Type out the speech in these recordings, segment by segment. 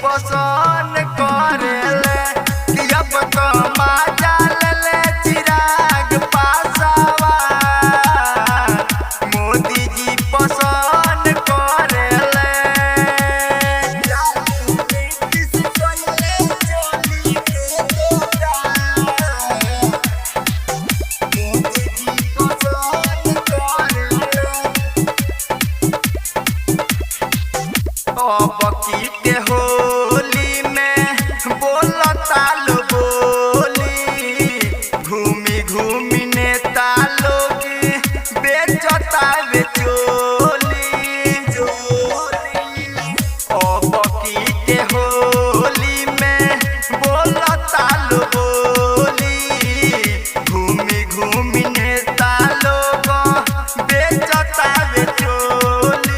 पसंद करेले कि अब कमा जाले चिराग पासवा मोदी जी पसंद करेले। बकीते होली में बोलता लो बोली घूमी घूमी नेता लोग बेचता बेचोली। बकीते होली में बोलता लो बोली घूमी घूमी नेता लोग बेचता बेचोली।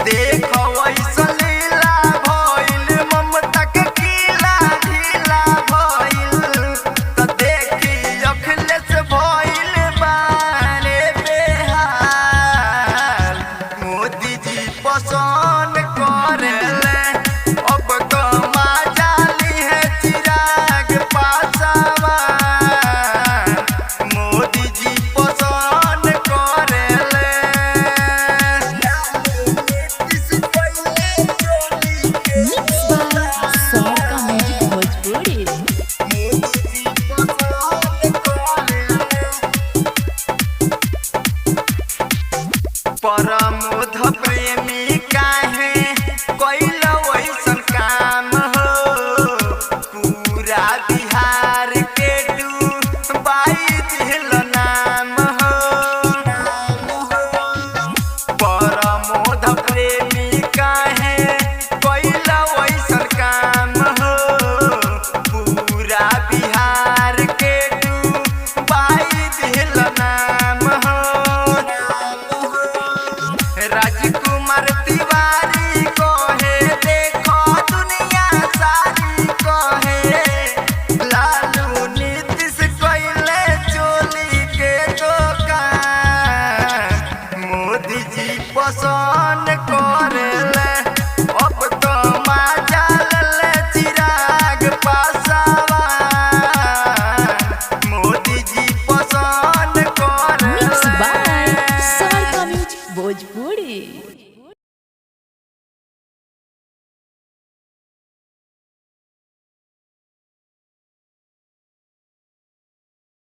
देखो ऐसा लीला भइल ममता के किला ढीला भइल त देखी अखिलेश भइल बारे बेहाल मोदी जी पसंद करेले अब कमा जाली है चिराग पासवा मोदी जी पसंद करेले। प्रमोद प्रेमी काहे कैल वैसन काम हो पूरा बिहार के डूबाई दिल नाम हो। प्रमोद प्रेमी काहे कैल वैसन काम हो पूरा बिहार के डूबाई दिल नाम हो। राजकुमार तिवारी कहे देखो दुनिया सारी कहे लालू नीतीश कैले चोली के दुकान मोदी जी पसंद करेले अब कमा जाले चिराग पासवा मोदी जी पसंद करेले। भोजपुरी।